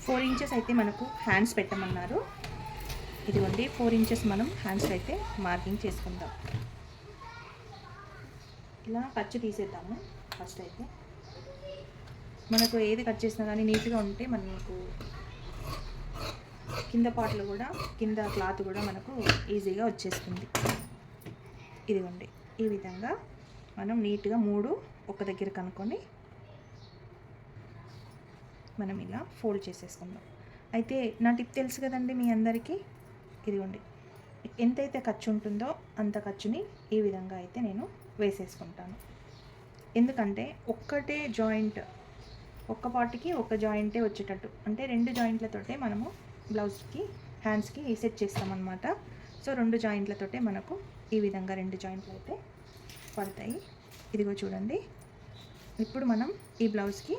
4 inches అయితే మనకు hands పెట్టమన్నారు. ఇదిగోండి 4 ఇంచెస్ మనం హ్యాండ్స్ అయితే మార్కింగ్ చేసుకుందాం. ఇలా ఖర్చు తీసేద్దాము. ఫస్ట్ అయితే మనకు ఏది కట్ చేసినా కానీ నీట్గా ఉంటే మనకు కింద పార్ట్లు కూడా, కింద క్లాత్ కూడా మనకు ఈజీగా వచ్చేస్తుంది. ఇదిగోండి ఈ విధంగా మనం నీట్గా 3 ఒక దగ్గర కనుక్కొని మనం ఇలా ఫోల్డ్ చేసేసుకుందాం. అయితే నా టిప్ తెలుసు కదండి మీ అందరికీ. ఇదిగోండి ఎంతైతే ఖర్చు ఉంటుందో అంత ఖర్చుని ఈ విధంగా అయితే నేను వేసేసుకుంటాను. ఎందుకంటే ఒక్కటే జాయింట్, ఒక్క పార్ట్కి ఒక జాయింటే వచ్చేటట్టు, అంటే 2 జాయింట్లతోటే మనము బ్లౌజ్కి హ్యాండ్స్కి సెట్ చేస్తామన్నమాట. సో 2 జాయింట్లతోటే మనకు ఈ విధంగా 2 జాయింట్లు అయితే పడతాయి. ఇదిగో చూడండి. ఇప్పుడు మనం ఈ బ్లౌజ్కి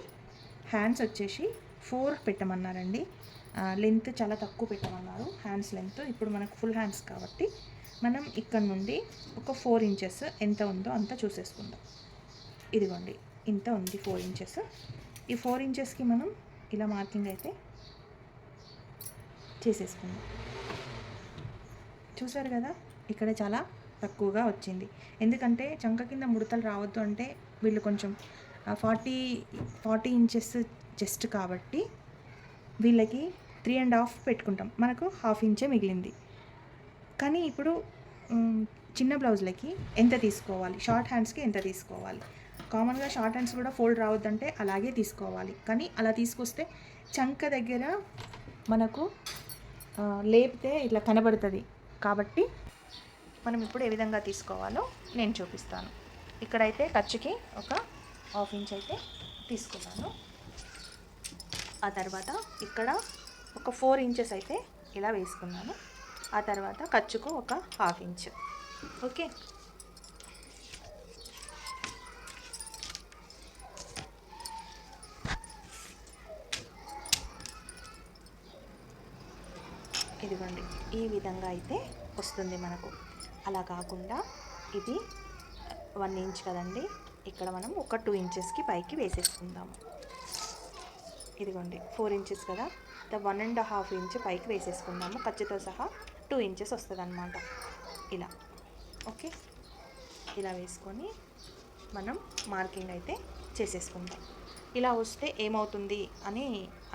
హ్యాండ్స్ వచ్చేసి 4 పెట్టమన్నారండి. లెంత్ చాలా తక్కువ పెట్టమన్నారు హ్యాండ్స్ లెంత్. ఇప్పుడు మనకు ఫుల్ హ్యాండ్స్ కాబట్టి మనం ఇక్కడ నుండి ఒక 4 ఇంచెస్ ఎంత ఉందో అంత చూసేసుకుందాం. ఇదిగోండి ఇంత ఉంది 4 ఇంచెస్. ఈ 4 ఇంచెస్కి మనం ఇలా మార్కింగ్ అయితే చేసేసుకుందాం. చూసారు కదా, ఇక్కడ చాలా తక్కువగా వచ్చింది. ఎందుకంటే చంక కింద ముడతలు రావద్దు అంటే వీళ్ళు కొంచెం 40 ఇంచెస్ చెస్ట్ కాబట్టి వీళ్ళకి 3.5 పెట్టుకుంటాం. మనకు 1/2 ఇంచే మిగిలింది. కానీ ఇప్పుడు చిన్న బ్లౌజ్లకి ఎంత తీసుకోవాలి, షార్ట్ హ్యాండ్స్కి ఎంత తీసుకోవాలి. కామన్గా షార్ట్ హ్యాండ్స్ కూడా ఫోల్డ్ రావద్దంటే అలాగే తీసుకోవాలి. కానీ అలా తీసుకొస్తే చంక దగ్గర మనకు లేపితే ఇట్లా కనబడుతుంది. కాబట్టి మనం ఇప్పుడు ఏ విధంగా తీసుకోవాలో నేను చూపిస్తాను. ఇక్కడైతే ఖర్చుకి ఒక 1/2 ఇంచ్ అయితే తీసుకున్నాను. ఆ తర్వాత ఇక్కడ ఒక 4 ఇంచెస్ అయితే ఇలా వేసుకున్నాను. ఆ తర్వాత ఖర్చుకు ఒక 1/2 ఇంచ్. ఓకే, ఇదిగోండి ఈ విధంగా అయితే వస్తుంది మనకు. అలా కాకుండా ఇది 1 ఇంచ్ కదండి, ఇక్కడ మనం ఒక 2 ఇంచెస్కి పైకి వేసేసుకుందాము. ఇదిగోండి 4 ఇంచెస్ కదా, 1.5 ఇంచ్ పైకి వేసేసుకుందాము. ఖర్చుతో సహా 2 ఇంచెస్ వస్తుంది అన్నమాట. ఇలా ఓకే, ఇలా వేసుకొని మనం మార్కింగ్ అయితే చేసేసుకుందాం. ఇలా వస్తే ఏమవుతుంది అని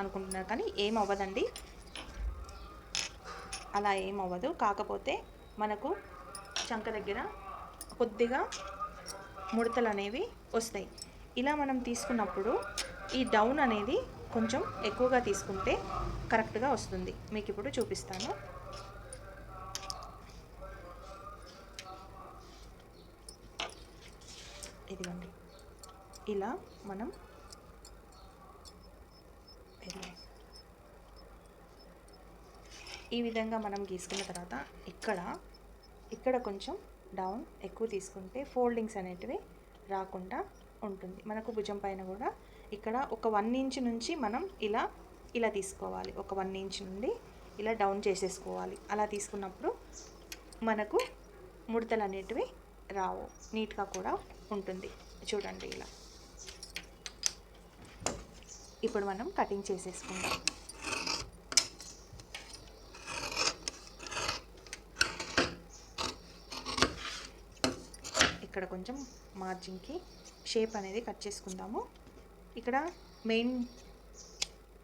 అనుకుంటున్నారు, కానీ ఏం అవ్వదండి, అలా ఏం అవ్వదు. కాకపోతే మనకు చంక దగ్గర కొద్దిగా ముడతలు అనేవి వస్తాయి. ఇలా మనం తీసుకున్నప్పుడు ఈ డౌన్ అనేది కొంచెం ఎక్కువగా తీసుకుంటే కరెక్ట్గా వస్తుంది. మీకు ఇప్పుడు చూపిస్తాను. ఇదిగోండి ఇలా మనం ఈ విధంగా మనం గీసుకున్న తర్వాత ఇక్కడ కొంచెం డౌన్ ఎక్కువ తీసుకుంటే ఫోల్డింగ్స్ అనేటివి రాకుండా ఉంటుంది. మనకు భుజం పైన కూడా ఇక్కడ ఒక 1 ఇంచ్ నుంచి మనం ఇలా తీసుకోవాలి. ఒక 1 ఇంచ్ నుండి ఇలా డౌన్ చేసేసుకోవాలి. అలా తీసుకున్నప్పుడు మనకు ముడతలు అనేటివి రావు, నీట్గా కూడా ఉంటుంది. చూడండి ఇలా. ఇప్పుడు మనం కటింగ్ చేసేసుకుందాం. ఇక్కడ కొంచెం మార్జిన్కి షేప్ అనేది కట్ చేసుకుందాము. ఇక్కడ మెయిన్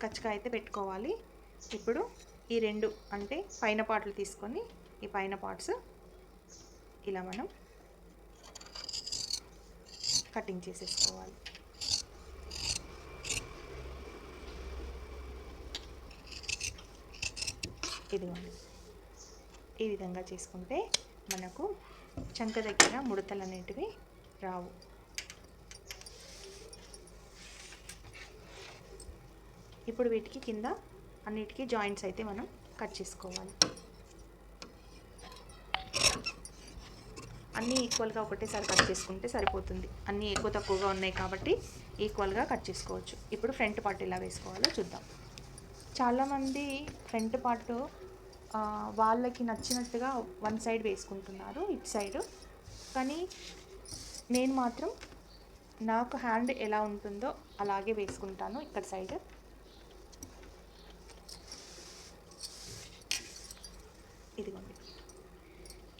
కచ్చగా అయితే పెట్టుకోవాలి. ఇప్పుడు ఈ 2 అంటే పైన పార్ట్లు తీసుకొని ఈ పైన పార్ట్స్ ఇలా మనం కటింగ్ చేసేసుకోవాలి. ఇదిగోండి ఈ విధంగా చేసుకుంటే మనకు చంక దగ్గర ముడతలు అనేటివి రావు. ఇప్పుడు వీటికి కింద అన్నిటికీ జాయింట్స్ అయితే మనం కట్ చేసుకోవాలి. అన్నీ ఈక్వల్గా ఒకటేసారి కట్ చేసుకుంటే సరిపోతుంది. అన్నీ ఎక్కువ తక్కువగా ఉన్నాయి కాబట్టి ఈక్వల్గా కట్ చేసుకోవచ్చు. ఇప్పుడు ఫ్రంట్ పార్ట్ ఎలా వేసుకోవాలో చూద్దాం. చాలామంది ఫ్రంట్ పార్ట్ వాళ్ళకి నచ్చినట్టుగా 1 సైడ్ వేసుకుంటున్నారు, ఇటు సైడు. కానీ నేను మాత్రం నాకు హ్యాండ్ ఎలా ఉంటుందో అలాగే వేసుకుంటాను ఇక్కడ సైడ్.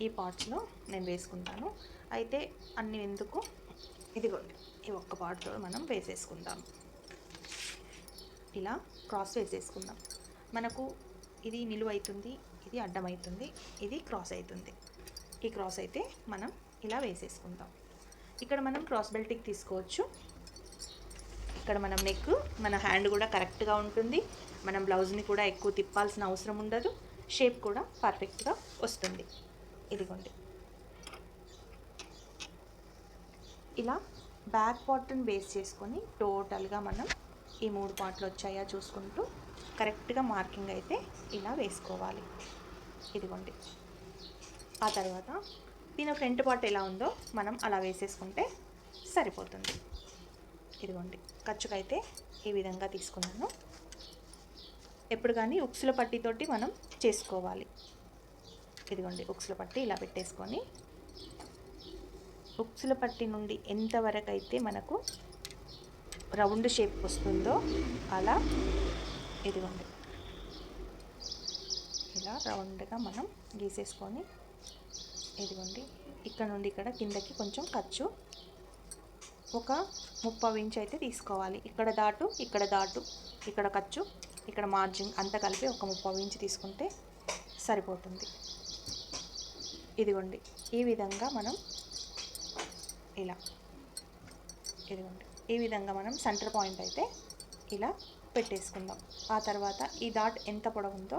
ఈ పార్ట్స్లో నేను వేసుకుంటాను. అయితే అన్ని ఎందుకు, ఇదిగోండి ఈ ఒక్క పార్ట్లో మనం వేసేసుకుందాం. ఇలా క్రాస్ వేసేసుకుందాం. మనకు ఇది నిలువ అవుతుంది, ఇది అడ్డం అవుతుంది, ఇది క్రాస్ అవుతుంది. ఈ క్రాస్ అయితే మనం ఇలా వేసేసుకుందాం. ఇక్కడ మనం క్రాస్ బెల్ట్కి తీసుకోవచ్చు. ఇక్కడ మనం నెక్, మన హ్యాండ్ కూడా కరెక్ట్గా ఉంటుంది. మనం బ్లౌజ్ని కూడా ఎక్కువ తిప్పాల్సిన అవసరం ఉండదు. షేప్ కూడా పర్ఫెక్ట్గా వస్తుంది. ఇదిగోండి ఇలా బ్యాక్ పార్ట్ని బేస్ చేసుకొని టోటల్గా మనం ఈ 3 పార్ట్లు వచ్చాయా చూసుకుంటూ కరెక్ట్గా మార్కింగ్ అయితే ఇలా వేసుకోవాలి. ఇదిగోండి. ఆ తర్వాత దీని ఫ్రంట్ పార్ట్ ఎలా ఉందో మనం అలా వేసేసుకుంటే సరిపోతుంది. ఇదిగోండి ఖర్చుకైతే ఈ విధంగా తీసుకున్నాను. ఎప్పుడు కానీ ఉక్సుల పట్టీతోటి మనం చేసుకోవాలి. ఇదిగోండి ఉక్సుల పట్టీ ఇలా పెట్టేసుకొని ఉక్సుల పట్టీ నుండి ఎంతవరకు అయితే మనకు రౌండ్ షేప్ వస్తుందో అలా ఇదిగోండి ఇలా రౌండ్గా మనం గీసేసుకొని ఇదిగోండి ఇక్కడ నుండి ఇక్కడ కిందకి కొంచెం ఖర్చు ఒక 30 ఇంచ్ అయితే తీసుకోవాలి. ఇక్కడ దాటు ఇక్కడ ఖర్చు ఇక్కడ మార్జిన్ అంతా కలిపి ఒక 30 ఇంచ్ తీసుకుంటే సరిపోతుంది. ఇదిగోండి ఈ విధంగా మనం ఇలా ఇదిగోండి ఈ విధంగా మనం సెంటర్ పాయింట్ అయితే ఇలా పెట్టేసుకుందాం. ఆ తర్వాత ఈ డాట్ ఎంత పొడవు ఉందో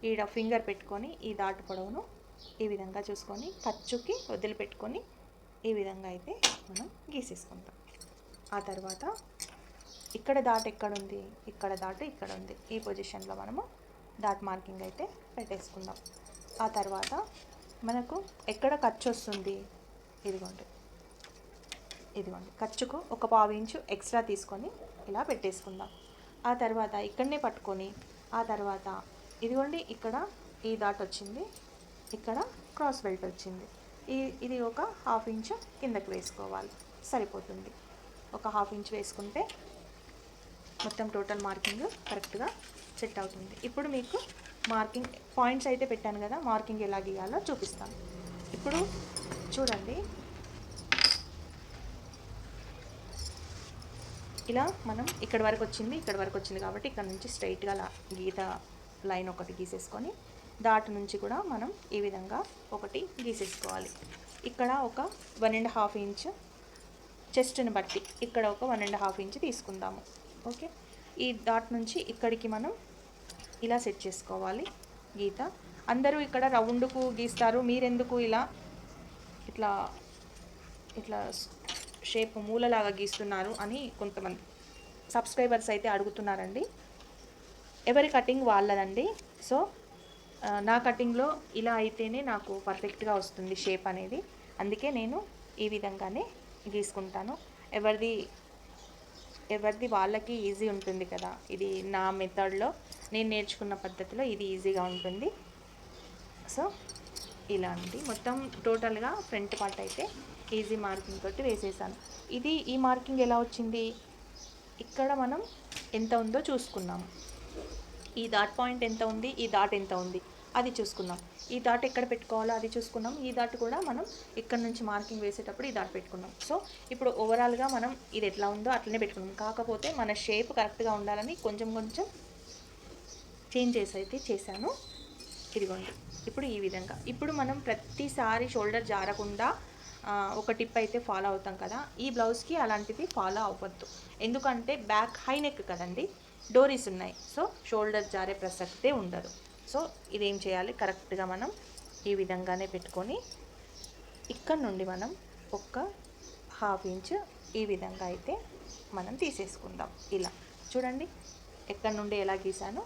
ఈడ ఫింగర్ పెట్టుకొని ఈ డాట్ పొడవును ఈ విధంగా చూసుకొని ఖర్చుకి వదిలిపెట్టుకొని ఈ విధంగా అయితే మనం గీసేసుకుందాం. ఆ తర్వాత ఇక్కడ డాట్ ఎక్కడుంది, ఇక్కడ డాట్ ఇక్కడ ఉంది. ఈ పొజిషన్లో మనము డాట్ మార్కింగ్ అయితే పెట్టేసుకుందాం. ఆ తర్వాత మనకు ఎక్కడ ఖర్చు వస్తుంది, ఇదిగోండి ఖర్చుకు ఒక 1/2 ఇంచు ఎక్స్ట్రా తీసుకొని ఇలా పెట్టేసుకుందాం. ఆ తర్వాత ఇక్కడనే పట్టుకొని ఆ తర్వాత ఇదిగోండి ఇక్కడ ఈ డాట్ వచ్చింది, ఇక్కడ క్రాస్ బెల్ట్ వచ్చింది. ఇది ఒక 1/2 ఇంచు కిందకి వేసుకోవాలి, సరిపోతుంది. ఒక 1/2 ఇంచ్ వేసుకుంటే మొత్తం టోటల్ మార్కింగ్ కరెక్ట్గా సెట్ అవుతుంది. ఇప్పుడు మీకు మార్కింగ్ పాయింట్స్ అయితే పెట్టాను కదా, మార్కింగ్ ఎలా గీయాలో చూపిస్తాను. ఇప్పుడు చూడండి ఇలా మనం ఇక్కడ వరకు వచ్చింది కాబట్టి ఇక్కడ నుంచి స్ట్రైట్గా గీత లైన్ ఒకటి గీసేసుకొని డాట్ నుంచి కూడా మనం ఈ విధంగా ఒకటి గీసేసుకోవాలి. ఇక్కడ ఒక 1.5 ఇంచ్ చెస్ట్ని బట్టి ఇక్కడ ఒక 1.5 ఇంచ్ తీసుకుందాము. ఓకే, ఈ డాట్ నుంచి ఇక్కడికి మనం ఇలా సెట్ చేసుకోవాలి గీత. అందరూ ఇక్కడ రౌండ్కు గీస్తారు, మీరెందుకు ఇట్లా షేప్ మూలలాగా గీస్తున్నారు అని కొంతమంది సబ్స్క్రైబర్స్ అయితే అడుగుతున్నారండి. ఎవరి కటింగ్ వాళ్ళదండి. సో నా కటింగ్లో ఇలా అయితేనే నాకు పర్ఫెక్ట్గా వస్తుంది షేప్ అనేది. అందుకే నేను ఈ విధంగానే గీసుకుంటాను. ఎవరిది వాళ్ళకి ఈజీ ఉంటుంది కదా. ఇది నా మెథడ్లో నేను నేర్చుకున్న పద్ధతిలో ఇది ఈజీగా ఉంటుంది. సో ఇలా అండి మొత్తం టోటల్గా ఫ్రంట్ పార్ట్ అయితే ఈజీ మార్కింగ్ తోటి వేసేసాను. ఈ మార్కింగ్ ఎలా వచ్చింది, ఇక్కడ మనం ఎంత ఉందో చూసుకున్నాము. ఈ డాట్ పాయింట్ ఎంత ఉంది, ఈ డాట్ ఎంత ఉంది అది చూసుకున్నాం. ఈ డాట్ ఎక్కడ పెట్టుకోవాలో అది చూసుకున్నాం. ఈ డాట్ కూడా మనం ఇక్కడ నుంచి మార్కింగ్ వేసేటప్పుడు ఈ డాట్ పెట్టుకున్నాం. సో ఇప్పుడు ఓవరాల్గా మనం ఇది ఎట్లా ఉందో అట్లనే పెట్టుకున్నాం. కాకపోతే మన షేప్ కరెక్ట్గా ఉండాలని కొంచెం చేంజ్ అయితే చేశాను. ఇదిగోండి ఇప్పుడు ఈ విధంగా. ఇప్పుడు మనం ప్రతిసారి షోల్డర్ జారకుండా ఒక టిప్ అయితే ఫాలో అవుతాం కదా, ఈ బ్లౌజ్కి అలాంటిది ఫాలో అవ్వద్దు. ఎందుకంటే బ్యాక్ హై నెక్ కదండి, డోరీస్ ఉన్నాయి. సో షోల్డర్ జారే ప్రసక్తే ఉండదు. సో ఇదేం చేయాలి, కరెక్ట్గా మనం ఈ విధంగానే పెట్టుకొని ఇక్కడ నుండి మనం ఒక 1/2 ఇంచ్ ఈ విధంగా అయితే మనం తీసేసుకుందాం. ఇలా చూడండి, ఎక్కడ నుండి ఎలా గీసాను,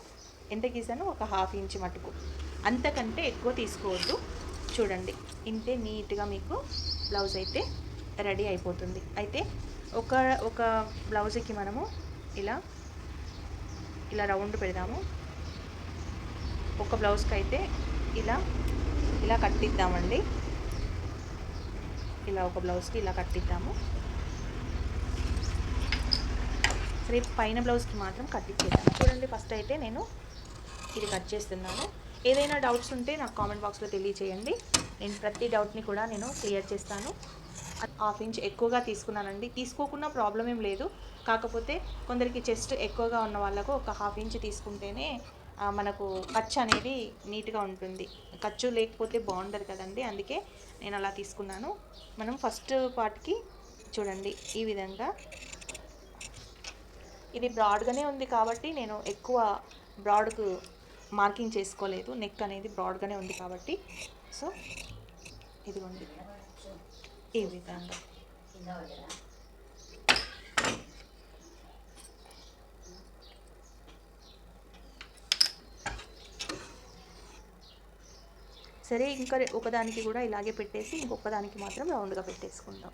ఎంత గీసాను, ఒక 1/2 ఇంచ్ మటుకు, అంతకంటే ఎక్కువ తీసుకోవద్దు. చూడండి ఇంతే నీట్గా మీకు బ్లౌజ్ అయితే రెడీ అయిపోతుంది. అయితే ఒక బ్లౌజ్కి మనము ఇలా రౌండ్ పెడదాము. ఒక బ్లౌజ్కి అయితే ఇలా కట్టిద్దామండి. ఇలా ఒక బ్లౌజ్కి ఇలా కట్టిద్దాము. సరే పైన బ్లౌజ్కి మాత్రం కట్టించేద్దాము. చూడండి ఫస్ట్ అయితే నేను ఇది కట్ చేస్తున్నాను. ఏదైనా డౌట్స్ ఉంటే నాకు కామెంట్ బాక్స్లో తెలియచేయండి. నేను ప్రతి డౌట్ని కూడా నేను క్లియర్ చేస్తాను. 1/2 ఇంచ్ ఎక్కువగా తీసుకున్నానండి. తీసుకోకున్నా ప్రాబ్లం ఏం లేదు. కాకపోతే కొందరికి చెస్ట్ ఎక్కువగా ఉన్న వాళ్ళకు ఒక 1/2 ఇంచ్ తీసుకుంటేనే మనకు ఖర్చు అనేది నీట్గా ఉంటుంది. ఖర్చు లేకపోతే బాగుండదు కదండి. అందుకే నేను అలా తీసుకున్నాను. మనం ఫస్ట్ పార్ట్కి చూడండి ఈ విధంగా ఇది బ్రాడ్గానే ఉంది కాబట్టి నేను ఎక్కువ బ్రాడ్కు మార్కింగ్ చేసుకోలేదు. నెక్ అనేది బ్రాడ్గానే ఉంది కాబట్టి. సో ఇదిగోండి ఈ విధంగా సరే, ఇంకా ఒకదానికి కూడా ఇలాగే పెట్టేసి ఇంకొక దానికి మాత్రం రౌండ్గా పెట్టేసుకుందాం.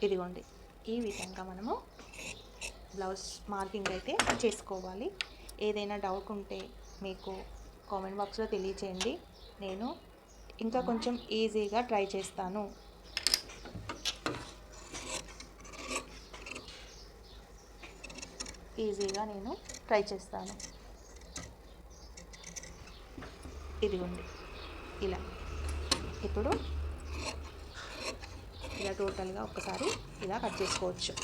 ఇదిగోండి ఈ విధంగా మనము బ్లౌజ్ మార్కింగ్ అయితే చేసుకోవాలి. ఏదైనా డౌట్ ఉంటే మీకు కామెంట్ బాక్స్లో తెలియచేయండి. నేను ఇంకా కొంచెం ఈజీగా ట్రై చేస్తాను. ఈజీగా నేను ట్రై చేస్తాను. ఇదిగోండి ఇలా. ఇప్పుడు ఇలా టోటల్గా ఒక్కసారి ఇలా కట్ చేసుకోవచ్చు.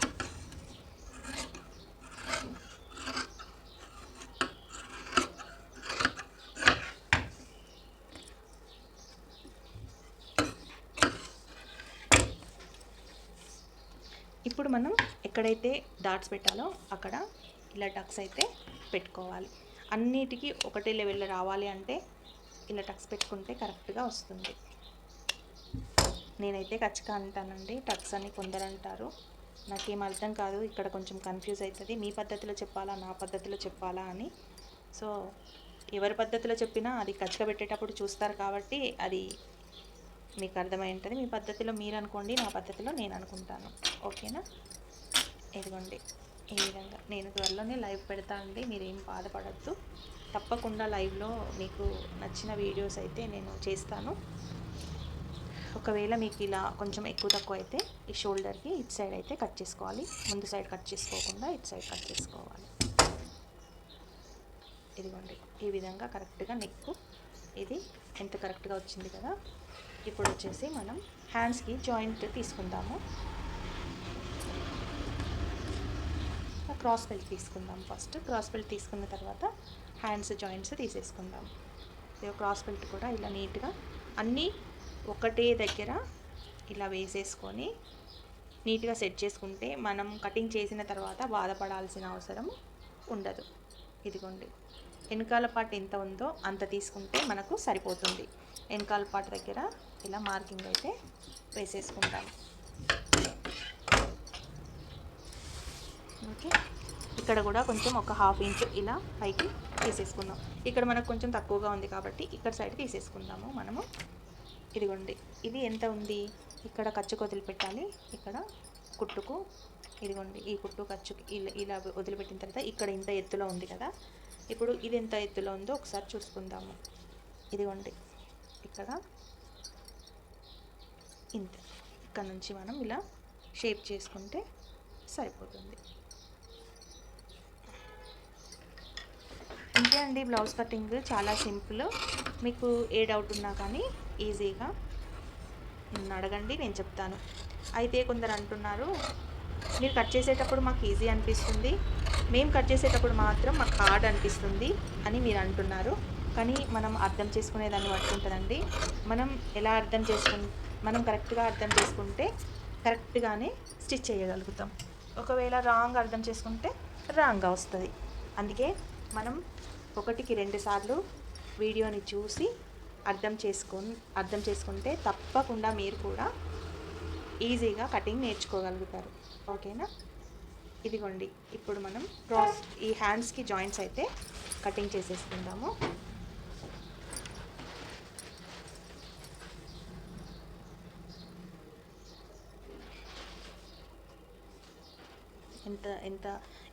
ఇప్పుడు మనం ఎక్కడైతే డాట్స్ పెట్టాలో అక్కడ ఇలా టక్స్ అయితే పెట్టుకోవాలి. అన్నిటికీ ఒకటే లెవెల్లో రావాలి అంటే ఇలా టక్స్ పెట్టుకుంటే కరెక్ట్గా వస్తుంది. నేనైతే ఖచ్చితంగా అంటానండి, టక్స్ అని కొందరు అంటారు. నాకేం అర్థం కాదు, ఇక్కడ కొంచెం కన్ఫ్యూజ్ అవుతుంది. మీ పద్ధతిలో చెప్పాలా నా పద్ధతిలో చెప్పాలా అని. సో ఎవరి పద్ధతిలో చెప్పినా అది ఖచ్చితంగా పెట్టేటప్పుడు చూస్తారు కాబట్టి అది మీకు అర్థమై ఉంటుంది. మీ పద్ధతిలో మీరు అనుకోండి, నా పద్ధతిలో నేను అనుకుంటాను. ఓకేనా? ఇదిగోండి ఈ విధంగా నేను త్వరలోనే లైవ్ పెడతా అండి, మీరేం బాధపడద్దు. తప్పకుండా లైవ్లో మీకు నచ్చిన వీడియోస్ అయితే నేను చేస్తాను. ఒకవేళ మీకు ఇలా కొంచెం ఎక్కువ తక్కువ అయితే ఈ షోల్డర్కి ఇటు సైడ్ అయితే కట్ చేసుకోవాలి. ముందు సైడ్ కట్ చేసుకోకుండా ఇటు సైడ్ కట్ చేసుకోవాలి. ఇదిగోండి ఈ విధంగా కరెక్ట్గా నెక్ ఇది ఎంత కరెక్ట్గా వచ్చింది కదా. ఇప్పుడు వచ్చేసి మనం హ్యాండ్స్కి జాయింట్ తీసుకుందాము. క్రాస్ బెల్ట్ తీసుకుందాం. ఫస్ట్ క్రాస్ బెల్ట్ తీసుకున్న తర్వాత హ్యాండ్స్ జాయింట్స్ తీసేసుకుందాం. క్రాస్ బెల్ట్ కూడా ఇలా నీట్గా అన్నీ ఒకటే దగ్గర ఇలా వేసేసుకొని నీట్గా సెట్ చేసుకుంటే మనం కటింగ్ చేసిన తర్వాత బాధపడాల్సిన అవసరం ఉండదు. ఇదిగోండి వెనకాల పార్ట్ ఎంత ఉందో అంత తీసుకుంటే మనకు సరిపోతుంది. వెనకాల పార్ట్ దగ్గర ఇలా మార్కింగ్ అయితే వేసేసుకుంటాం. ఓకే, ఇక్కడ కూడా కొంచెం ఒక 1/2 ఇంచ్ ఇలా పైకి తీసేసుకుందాం. ఇక్కడ మనకు కొంచెం తక్కువగా ఉంది కాబట్టి ఇక్కడ సైడ్ తీసేసుకుందాము మనము. ఇదిగోండి ఇది ఎంత ఉంది, ఇక్కడ ఖర్చుకు వదిలిపెట్టాలి, ఇక్కడ కుట్టుకు. ఇదిగోండి ఈ కుట్టు ఖర్చుకి ఇలా వదిలిపెట్టిన తర్వాత ఇక్కడ ఇంత ఎత్తులో ఉంది కదా. ఇప్పుడు ఇది ఎంత ఎత్తులో ఉందో ఒకసారి చూసుకుందాము. ఇదిగోండి ఇక్కడ ఇంత, ఇక్కడ నుంచి మనం ఇలా షేప్ చేసుకుంటే సరిపోతుంది. అంతే అండి, బ్లౌజ్ కటింగ్ చాలా సింపుల్. మీకు ఏ డౌట్ ఉన్నా కానీ ఈజీగా నన్ను అడగండి, నేను చెప్తాను. అయితే కొందరు అంటున్నారు, మీరు కట్ చేసేటప్పుడు మాకు ఈజీ అనిపిస్తుంది, మేము కట్ చేసేటప్పుడు మాత్రం మాకు హార్డ్ అనిపిస్తుంది అని మీరు అంటున్నారు. కానీ మనం అర్థం చేసుకునే దాన్ని బట్టి ఉంటుందండి. మనం కరెక్ట్గా అర్థం చేసుకుంటే కరెక్ట్గానే స్టిచ్ చేయగలుగుతాం. ఒకవేళ రాంగ్ అర్థం చేసుకుంటే రాంగ్గా వస్తుంది. అందుకే మనం 1కి 2 సార్లు వీడియోని చూసి అర్థం చేసుకుంటే తప్పకుండా మీరు కూడా ఈజీగా కటింగ్ నేర్చుకోగలుగుతారు. ఓకేనా? ఇదిగోండి ఇప్పుడు మనం ఈ హ్యాండ్స్కి జాయింట్స్ అయితే కటింగ్ చేసేసుకుందాము. ఎంత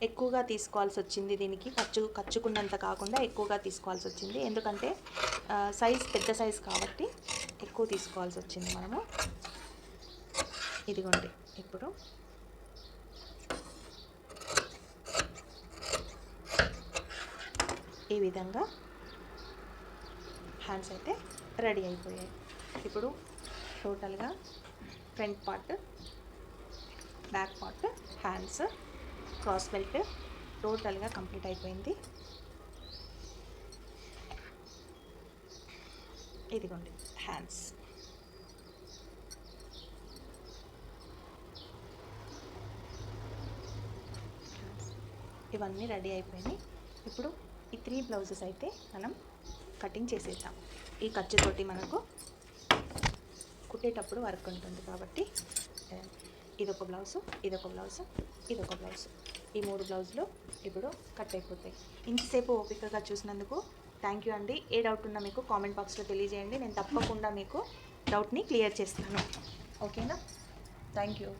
ఎక్కువగా తీసుకోవాల్సి వచ్చింది, దీనికి ఖర్చుకున్నంత కాకుండా ఎక్కువగా తీసుకోవాల్సి వచ్చింది. ఎందుకంటే పెద్ద సైజ్ కాబట్టి ఎక్కువ తీసుకోవాల్సి వచ్చింది మనము. ఇదిగోండి ఇప్పుడు ఈ విధంగా హ్యాండ్స్ అయితే రెడీ అయిపోయాయి. ఇప్పుడు టోటల్గా front part, back part, hands, cross belt టోటల్గా కంప్లీట్ అయిపోయింది. ఇదిగోండి హ్యాండ్స్. ఇవన్నీ రెడీ అయిపోయినాయి. ఇప్పుడు ఈ 3 బ్లౌజెస్ అయితే మనం కటింగ్ చేసేద్దాం. ఈ ఖర్చుతోటి మనకు కుట్టేటప్పుడు వర్క్ ఉంటుంది కాబట్టి ఇదొక బ్లౌజు, ఇదొక బ్లౌజు, ఇదొక బ్లౌజు, ఈ 3 బ్లౌజులు ఇప్పుడు కట్ అయిపోతాయి. ఇంతసేపు ఓపికగా చూసినందుకు థ్యాంక్ యూ అండి. ఏ డౌట్ ఉన్నా మీకు కామెంట్ బాక్స్లో తెలియజేయండి. నేను తప్పకుండా మీకు డౌట్ని క్లియర్ చేస్తాను. ఓకేనా? Thank you.